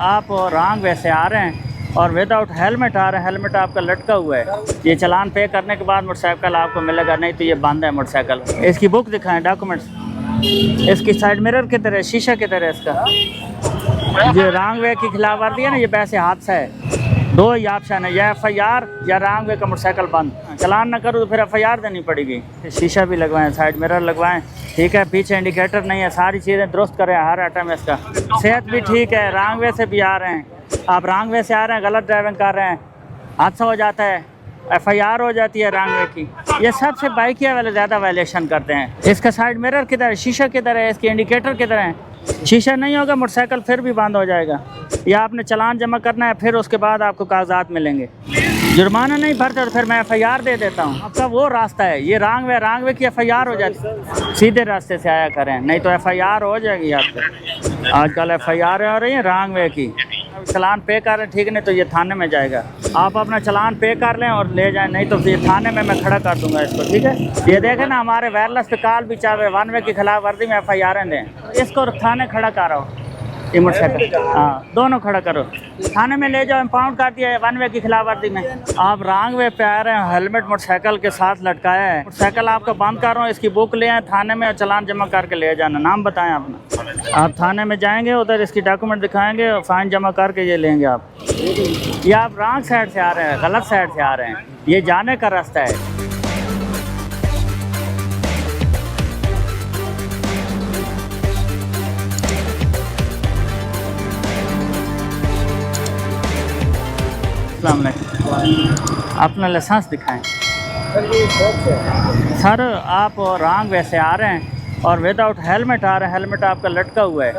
आप wrong way से आ रहे हैं और विदाउट हेलमेट आ रहे हैं, हेलमेट आपका लटका हुआ है, ये चालान पे करने के बाद मोटरसाइकिल आपको मिलेगा, नहीं तो ये बंद है मोटरसाइकिल। इसकी बुक दिखाएं, डॉक्यूमेंट्स, इसकी साइड मिरर किधर है, शीशा किधर है इसका। जो रॉन्ग वे की खिलाफ वर्जी है ना, ये वैसे हादसा है। दो ही ऑप्शन है, या FIR या रॉन्ग वे का मोटरसाइकिल बंद। चलान ना करो तो फिर FIR देनी पड़ेगी। शीशा भी लगवाएं, साइड मिरर लगवाएं, ठीक है, पीछे इंडिकेटर नहीं है, सारी चीज़ें दुरुस्त करें हर आइटम इसका। सेहत भी ठीक है, रॉन्ग वे से भी आ रहे हैं, आप रॉन्ग वे से आ रहे हैं, गलत ड्राइविंग कर रहे हैं, हादसा हो जाता है, FIR हो जाती है रॉन्ग वे की। ये सबसे बाइकिया वाले ज़्यादा वायलेशन करते हैं। इसका साइड मिरर किधर है, शीशा किधर है, इसके इंडिकेटर किधर है। शीशा नहीं होगा मोटरसाइकिल फिर भी बंद हो जाएगा। या आपने चालान जमा करना है, फिर उसके बाद आपको कागजात मिलेंगे। जुर्माना नहीं भरते तो फिर मैं FIR दे देता हूँ। आपका वो रास्ता है, ये रॉन्ग वे की FIR हो जाती है। सीधे रास्ते से आया करें, नहीं तो FIR हो जाएगी आपको। आजकल FIR हो रही है रॉन्ग वे की। चालान पे कर रहे हैं, ठीक, नहीं तो ये थाने में जाएगा। आप अपना चालान पे कर लें और ले जाएं, नहीं तो ये थाने में मैं खड़ा कर दूंगा इसको, ठीक है। ये देखें ना, हमारे वायरलेस पे कॉल भी चल रहे, वन वे की खिलाफ वर्जी में FIR दें, इसको थाने खड़ा करो। ये मोटरसाइकिल, हाँ, दोनों खड़ा करो, थाने में ले जाओ, इम्पाउंड कर दिया है वन वे की खिलाफ वर्जी में। आप रॉन्ग वे पे आ रहे हैं, हेलमेट मोटरसाइकिल के साथ लटकाया है, मोटरसाइकिल आपका बंद कर रहा हूँ, इसकी बुक ले आए थाने में और चालान जमा करके ले जाना। नाम बताएं अपना। आप थाने में जाएंगे, उधर इसकी डॉक्यूमेंट दिखाएंगे और फाइन जमा करके ये लेंगे आप। ये आप रॉन्ग साइड से आ रहे हैं, गलत साइड से आ रहे हैं, ये जाने का रास्ता है। अपना लाइसेंस दिखाएं। सर आप रॉन्ग वे से आ रहे हैं और विदाउट हेलमेट आ रहे हैं, हेलमेट आपका लटका हुआ है।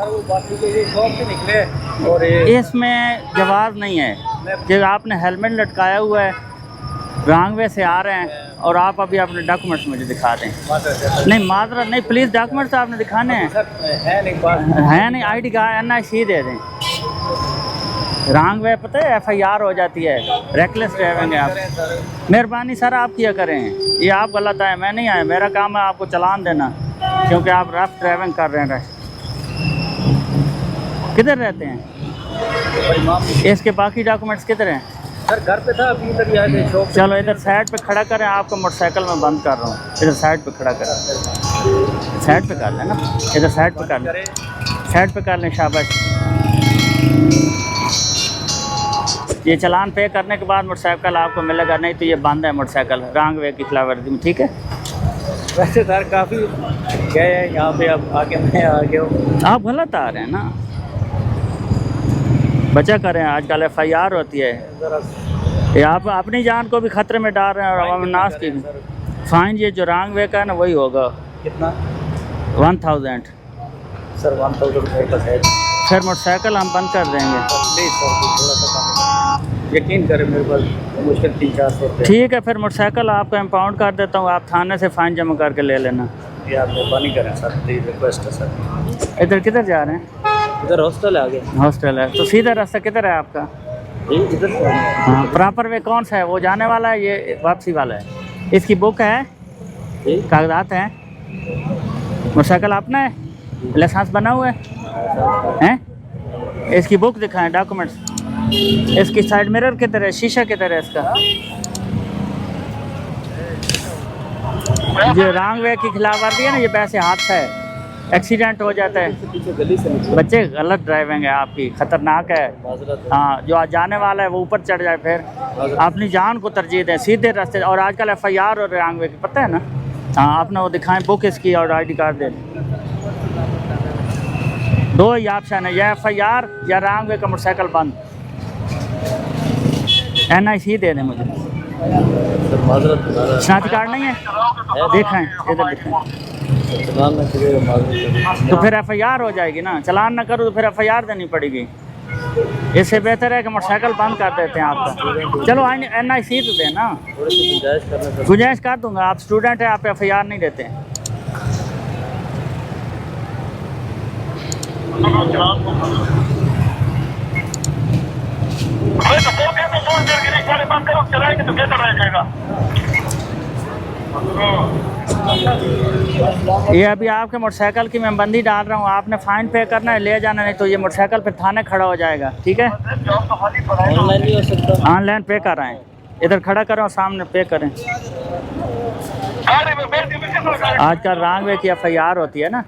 और इसमें जवाब नहीं है कि आपने हेलमेट लटकाया हुआ है, रॉन्ग वे से आ रहे हैं और आप अभी अपने डॉक्यूमेंट्स मुझे दिखा दें। नहीं माजरत नहीं, प्लीज़ डॉक्यूमेंट्स आपने दिखाने हैं। है नहीं, ID कार्ड NIC दे दें। रॉन्ग वे पता है FIR हो जाती है, रेकलेस ड्राइविंग है आप। मेहरबानी सर आप किया करें, ये आप गलत आए, मैं नहीं आया, मेरा काम है आपको चालान देना, क्योंकि आप रफ ड्राइविंग कर रहे हैं। किधर रहते हैं, इसके बाकी डॉक्यूमेंट्स किधर हैं? सर घर पे था, अभी तक आए थे। चलो इधर साइड पे खड़ा करें, आपको मोटरसाइकिल में बंद कर रहा हूँ, इधर साइड पे खड़ा करें, साइड पे कर लें ना, इधर साइड पे कर लें, साइड पे कर लें, शाबाश। ये चालान पे करने के बाद मोटरसाइकिल आपको मिलेगा, नहीं तो ये बंद है मोटरसाइकिल रॉन्ग वे की खिलाफ वर्जी में, ठीक है। वैसे सर काफ़ी गए हैं यहाँ पे, अब आके मैं आ गया हूँ। आप गलत आ रहे हैं ना, बचा करें, आजकल FIR होती है, ये आप अपनी जान को भी खतरे में डाल रहे हैं और अवाम नास की। फाइन ये जो रॉन्ग वे का है ना वही होगा। कितना? 1000। सर 1000 रुपये का है। फिर मोटरसाइकिल हम बंद कर देंगे। प्लीज़ सर थोड़ा सा कम यकीन करें, मेरे पास मुश्किल 300-400 रुपये। ठीक है, फिर मोटरसाइकिल आपको इम्पाउंड कर देता हूँ, आप थाने से फ़ाइन जमा करके ले लेना। ये आप मेहरबानी करें सर, प्लीज़ रिक्वेस्ट है सर। इधर किधर जा रहे हैं? इधर हॉस्टल है आगे। हॉस्टल है, तो सीधा रास्ता किधर है आपका? इधर से। हाँ, प्रॉपर वे कौन सा है, वो जाने वाला है, ये वापसी वाला है? इसकी बुक है, कागजात हैं, मोटरसाइकिल अपना है, लाइसेंस बना हुआ है? इसकी बुक दिखाएं, डॉक्यूमेंट्स, इसकी साइड मिरर किधर है, शीशा किधर है इसका। जो रॉन्ग वे की खिलाफ वर्जी है ना, ये वैसे हादसा है, एक्सीडेंट हो जाता है। बच्चे गलत ड्राइविंग है आपकी, ख़तरनाक है। हाँ, जो जाने वाला है वो ऊपर चढ़ जाए, फिर अपनी जान को तरजीह दें, सीधे रास्ते। और आजकल FIR और रॉन्ग वे की पता है ना। हाँ, अपना वो दिखाएं, बुक इसकी और ID कार्ड दें। दो ही ऑप्शन है, या FIR या रॉन्ग वे का मोटरसाइकिल बंद। NIC दे दें मुझे। शनाख्ती कार्ड नहीं है? देखें इधर देखें। तो फिर FIR हो जाएगी ना, चालान ना करो तो फिर FIR देनी पड़ेगी। इससे बेहतर है कि मोटरसाइकिल बंद कर देते हैं आपका। चलो NIC तो दें ना, गुंजाइश कर दूंगा, आप स्टूडेंट हैं, आप FIR नहीं देते हैं। चलाएंगे तो कैसा रहेगा? ये अभी आपके मोटरसाइकिल की मैं बंदी डाल रहा हूँ, आपने फ़ाइन पे करना है, ले जाना, नहीं तो ये मोटरसाइकिल पे थाने खड़ा हो जाएगा, ठीक है? ऑनलाइन नहीं हो सकता? ऑनलाइन पे कराएं, इधर खड़ा करें और सामने पे करें। आजकल रॉन्ग की FIR होती है ना,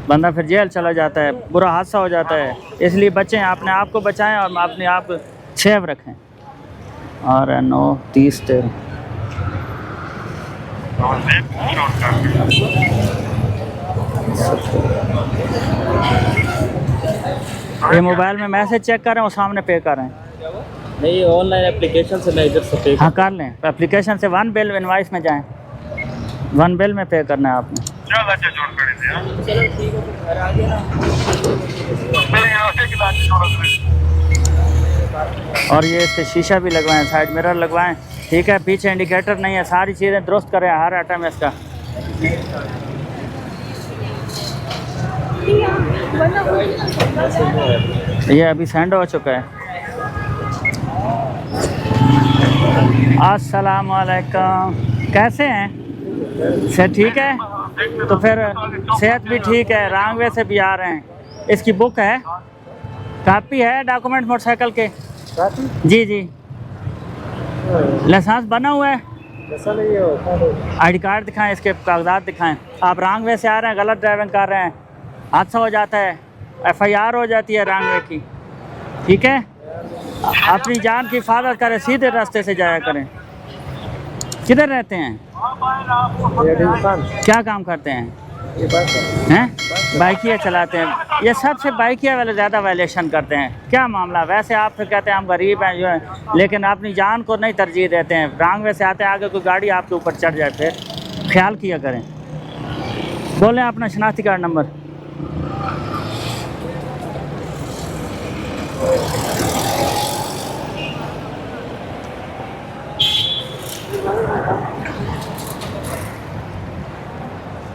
बंदा फिर जेल चला जाता है, बुरा हादसा हो जाता है, इसलिए बचें, अपने आप को बचाएं और अपने आप सेव रखें। और 9:30 ये मोबाइल में मैसेज चेक करें और सामने पे करें। नहीं, ऑनलाइन एप्लीकेशन से मैं इधर से पे हाँ कर लें, एप्लीकेशन से वन बिल इनवाइस में जाएं, वन बिल में पे करना है आपने। और ये इसके शीशा भी लगवाएं, साइड मिरर लगवाएं, ठीक है? पीछे इंडिकेटर नहीं है, सारी चीज़ें दुरुस्त करें हर आइटम इसका। ये अभी सेंड हो चुका है। अस्सलाम वालेकुम, कैसे हैं? से ठीक है? तो फिर सेहत भी ठीक है, रॉन्ग वे से भी आ रहे हैं। इसकी बुक है, कापी है, डॉक्यूमेंट मोटरसाइकिल के? जी जी। लाइसेंस बना हुआ है? ID कार्ड दिखाएं, इसके कागजात दिखाएं। आप रॉन्ग वे से आ रहे हैं, गलत ड्राइविंग कर रहे हैं, हादसा हो जाता है, FIR हो जाती है रॉन्ग वे की, ठीक है? अपनी जान की हिफाजत करें, सीधे रास्ते से जाया करें। किधर रहते हैं? क्या काम करते हैं? बाइकिया चलाते हैं। ये सबसे बाइकिया वाले ज़्यादा वायलेशन करते हैं। क्या मामला? वैसे आप फिर कहते हैं हम गरीब हैं जो है, लेकिन अपनी जान को नहीं तरजीह देते हैं। रॉन्ग वे से आते हैं, आगे कोई गाड़ी आपके ऊपर चढ़ जाए, फिर ख्याल किया करें। बोलें अपना शनाख्ती कार्ड नंबर।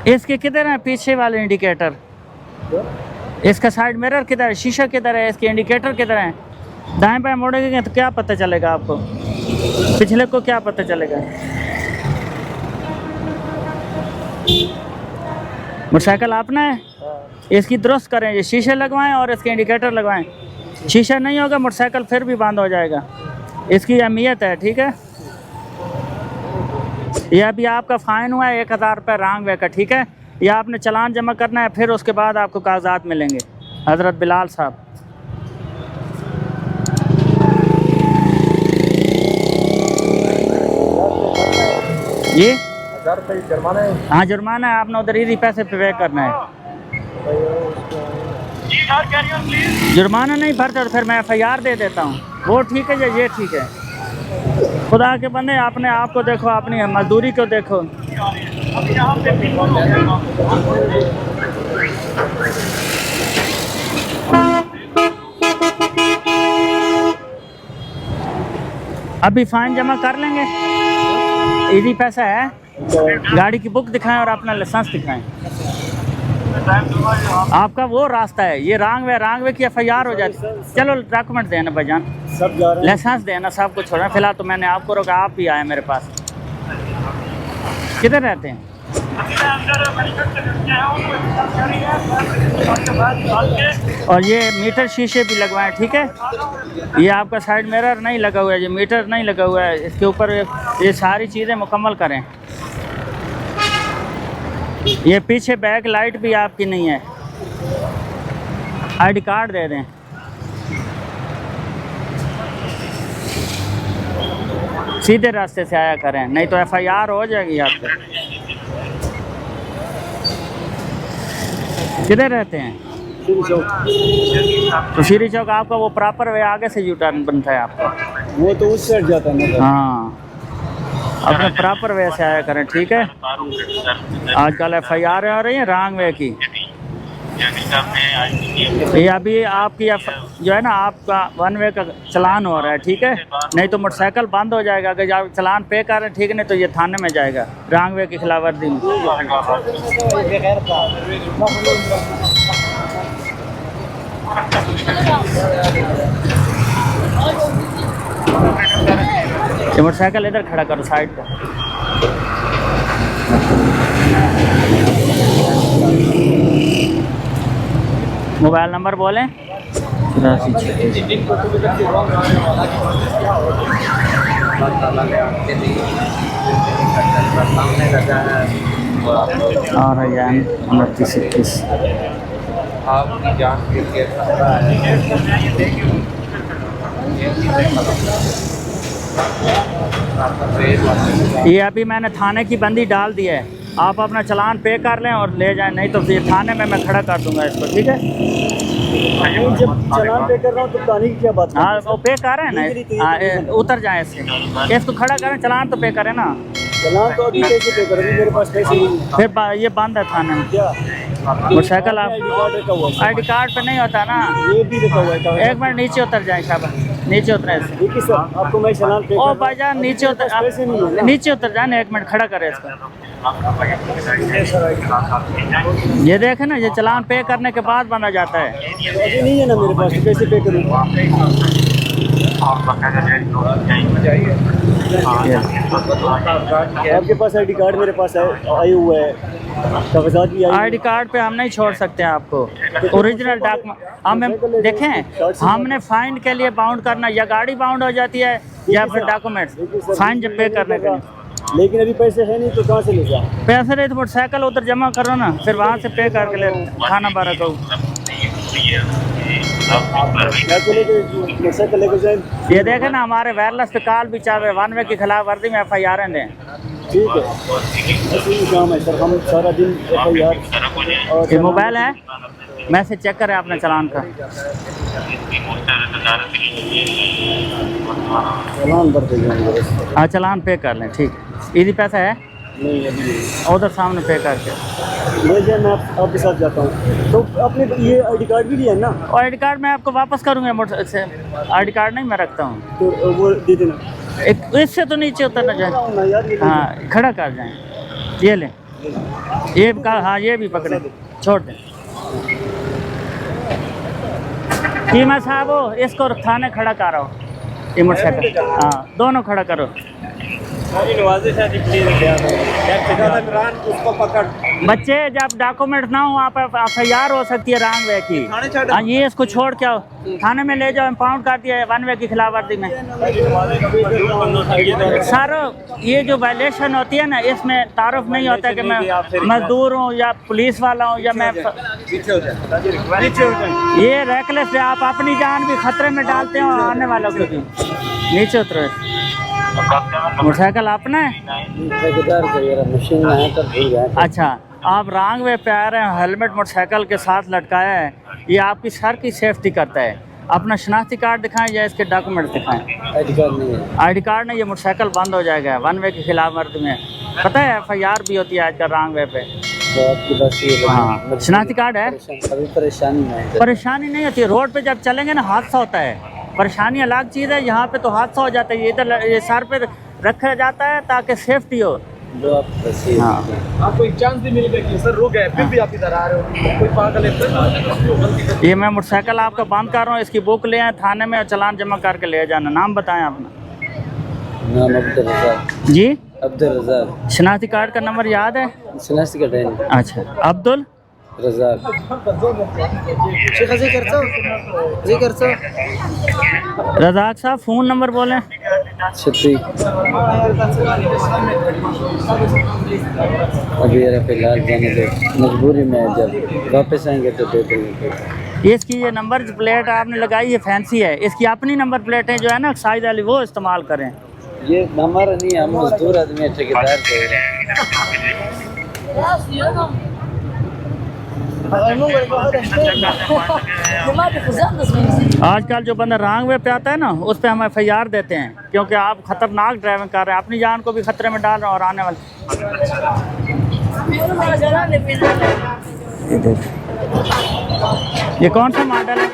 इसके किधर है पीछे वाले इंडिकेटर? इसका साइड मिरर किधर है? शीशा किधर है? इसके इंडिकेटर किधर है? दाएं बाएं मोड़ेंगे तो क्या पता चलेगा आपको? पिछले को क्या पता चलेगा? मोटरसाइकिल अपना है, इसकी दुरुस्त करें, ये शीशे लगवाएं और इसके इंडिकेटर लगवाएं। शीशा नहीं होगा मोटरसाइकिल फिर भी बंद हो जाएगा, इसकी अहमियत है, ठीक है? ये अभी आपका फ़ाइन हुआ है 1000 रुपये रॉन्ग वे का, ठीक है? ये आपने चालान जमा करना है, फिर उसके बाद आपको कागजात मिलेंगे। हज़रत बिलाल साहब, जी 1000 रुपये जुर्माना है? हाँ जुर्माना है, आपने उधर ही पैसे पे करना है। जुर्माना नहीं भरते तो फिर मैं FIR दे देता हूँ। वो ठीक है ये ठीक है? खुदा के बंदे, अपने आप को देखो, अपनी मजदूरी को देखो। अभी फाइन जमा कर लेंगे, इजी पैसा है। गाड़ी की बुक दिखाएं और अपना लाइसेंस दिखाएं। आपका वो रास्ता है, ये रॉन्ग वे की FIR हो जाती है। चलो डॉक्यूमेंट देना भाईजान, सब जा रहे हैं। लाइसेंस देना, सब कुछ छोड़ना। फिलहाल तो मैंने आपको रोका, आप ही आए मेरे पास। किधर रहते हैं? और ये मीटर शीशे भी लगवाएं, ठीक है? ये आपका साइड मिरर नहीं लगा हुआ है, ये मीटर नहीं लगा हुआ है, इसके ऊपर ये सारी चीज़ें मुकम्मल करें। ये पीछे बैक लाइट भी आपकी नहीं है, ID कार्ड दे दें। सीधे रास्ते से आया करें, नहीं तो FIR हो जाएगी आप पे। किधर रहते हैं? तो श्री चौक आपका वो प्रॉपर वे आगे से यू टर्न बनता है आपका, वो तो उस साइड जाता है ना। हाँ, अपने प्रॉपर वे से आया करें, ठीक है? आजकल FIR आ रही है रॉन्ग वे की। ये अभी आपकी जो है ना, आपका वन वे का चलान हो रहा है, ठीक है? नहीं तो मोटरसाइकिल बंद हो जाएगा। अगर आप चलान पे कर रहे हैं, ठीक है, नहीं तो ये थाने में जाएगा रॉन्ग वे की खिलाफ वर्जी में। ये मोटरसाइकिल इधर खड़ा करो साइड पर। मोबाइल नंबर बोलें। 84 और 2921। आपकी जान के लिए खतरा है। ये अभी मैंने थाने की बंदी डाल दी है, आप अपना चालान पे कर लें और ले जाएं, नहीं तो फिर थाने में मैं खड़ा कर दूंगा इसको, ठीक है। जब चालान पे कर रहा हूँ तो कहानी की क्या बात कर रहे हाँ वो पे कर रहे हैं ना, हाँ, उतर जाए इससे, इसको खड़ा करें, चालान तो पे करें ना। हैं? चालान तो अभी कैसे पे करोगे, मेरे पास पैसे नहीं है। फिर ये बंद है थाने में। क्या मोटरसाइकिल आप आईडी कार्ड रखा हुआ है? ID कार्ड पे नहीं होता ना। ये भी रखा हुआ है कहाँ? एक मिनट नीचे उतर जाए शाबाश, नीचे उतरे इससे। देखिए सर, आपको मैं चालान पे ओ कर रहा भाईजान नीचे उतर, मेरे पास पैसे नहीं है ना। नीचे उतर जाए ना, 1 मिनट खड़ा करे इसको। ये देखे ना, ये चालान पे करने के बाद बना जाता है। अभी नहीं है ना मेरे पास, तो कैसे पे करूँगा? आपके पास आईडी कार्ड मेरे पास आए हुए है, कागजात भी आए। ID कार्ड पे हम नहीं छोड़ सकते आपको, ओरिजिनल डॉक्यूमेंट हमें देखें, हमने फाइन के लिए बाउंड करना, या गाड़ी बाउंड हो जाती है या फिर डॉक्यूमेंट्स फाइन जब पे करने के लिए। लेकिन अभी पैसे है नहीं तो कहाँ से ले जाऊँ? पैसे रहे तो मोटरसाइकिल उधर जमा करो ना, फिर वहाँ से पे करके ले खाना बारह को। मोटरसाइकिल लेकर जाए। ये देखे ना, हमारे वायरलेस पे कॉल भी चल रहे, 1 वे की खिलाफ वर्दी में FIR दें। ठीक है, बस यही काम है सर, हम सारा दिन FIR और ये मोबाइल है, मैसेज चेक करें आपने चालान का। चालान भर दे जाएंगे बस। हाँ चालान पे कर लें, ठीक। इजी पैसा है नहीं अभी नहीं। उधर सामने पे करके। ले जाए, मैं आपके साथ जाता हूँ। तो आपने ये आईडी कार्ड भी दिया है ना? और ID कार्ड मैं आपको वापस करूँगा, मोटर से ID कार्ड नहीं मैं रखता हूँ। तो वो दे देना। एक इससे तो नीचे उतरना जाए, ना यार, ये हाँ खड़ा कर जाएं, ये लें, ये का, हाँ ये भी पकड़े, छोड़ दें। कीमा साहब हो, इसको थाने खड़ा करो, ये मोटरसाइकिल, हाँ दोनों खड़ा करो। उसको पकड़। बच्चे जब डॉक्यूमेंट ना हो वहाँ पर FIR हो सकती है रॉन्ग वे की। हाँ ये इसको छोड़ के आओ, थाने में ले जाओ, इम्पाउंड कर दिया है 1 वे की खिलाफ वर्दी में। सर ये जो वायलेशन होती है ना, इसमें तारुफ नहीं होता है कि मैं मजदूर हूँ या पुलिस वाला हूँ या मैं, ये रेकलेस है, आप अपनी जान भी खतरे में डालते हो, आने वालों को भी। नीचे उतरो। मोटरसाइकिल अपना है? मशीन में है तो भूल गया। अच्छा, आप रॉन्ग वे पे आ रहे हैं, हेलमेट मोटरसाइकिल के साथ लटकाया है, ये आपकी सर की सेफ्टी करता है। अपना शनाख्ती कार्ड दिखाएं या इसके डॉक्यूमेंट दिखाएं। आईडी कार्ड नहीं है। ID कार्ड नहीं, ये मोटरसाइकिल बंद हो जाएगा 1 वे के खिलाफ वर्दी में। पता है FIR भी होती है आजकल रॉन्ग वे पे। तो आपके पास ये हाँ शनाख्ती कार्ड है। अभी परेशानी में है। परेशानी नहीं होती, रोड पे जब चलेंगे ना हादसा होता है, परेशानी अलग चीज़ है, यहाँ पे तो हादसा हो जाता है। ये इधर ये सर पे रखा जाता है ताकि सेफ्टी हो। जो आप बस हाँ आपको एक चांस भी मिलेगा कि सर रुक गए, फिर भी आप इधर आ रहे हो, कोई पागल है। ये मैं मोटरसाइकिल आपका बंद कर रहा हूँ, इसकी बुक ले आए थाने में और चालान जमा करके ले जाना। नाम बताएं अपना। नाम अब्दुल रज़ाक। जी अब्दुल रज़ाक। शनाख्ती कार्ड का नंबर याद है? शनाख्ती कार्ड है। अच्छा अब्दुल रज़ाक। रज़ाक साहब फ़ोन नंबर बोलें। 36 अभी फिलहाल जाने दो, मजबूरी में है, जब वापस आएंगे तो दे देंगे। इसकी ये नंबर प्लेट आपने लगाई है फैंसी है, इसकी अपनी नंबर प्लेटें जो है ना साइज वाली वो इस्तेमाल करें। ये हमारा नहीं, हम मजदूर आदमी है, ठेकेदार को। आजकल जो बंदा रॉन्ग वे पे आता है ना, उस पे हम FIR देते हैं, क्योंकि आप खतरनाक ड्राइविंग कर रहे हैं, अपनी जान को भी खतरे में डाल रहे हैं और आने वाले। ये कौन सा मॉडल है?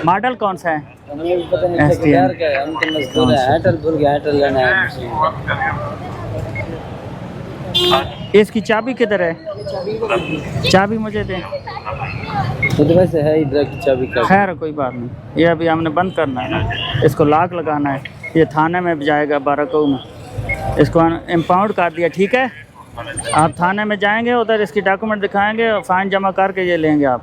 मॉडल कौन सा है? हमें भी पता नहीं, ठेकेदार का है, हम तो मजदूर हैं। एयरटेल भूल गया, एयरटेल लेना है। इसकी चाबी किधर है? चाबी मुझे दें। तो वैसे है इधर की चाबी का। खैर कोई बात नहीं, ये अभी हमने बंद करना है ना, इसको लॉक लगाना है। ये थाने में भी जाएगा बाराकों में, इसको इम्पाउंड कर दिया, ठीक है। आप थाने में जाएंगे, उधर इसकी डॉक्यूमेंट दिखाएंगे और फाइन जमा करके ये लेंगे आप।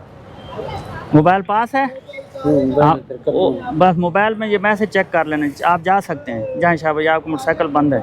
मोबाइल पास है? हाँ, बस कर वो बस मोबाइल में ये मैसेज चेक कर लेना, आप जा सकते हैं। जहाँ शाह भाई आपका मोटरसाइकिल बंद है।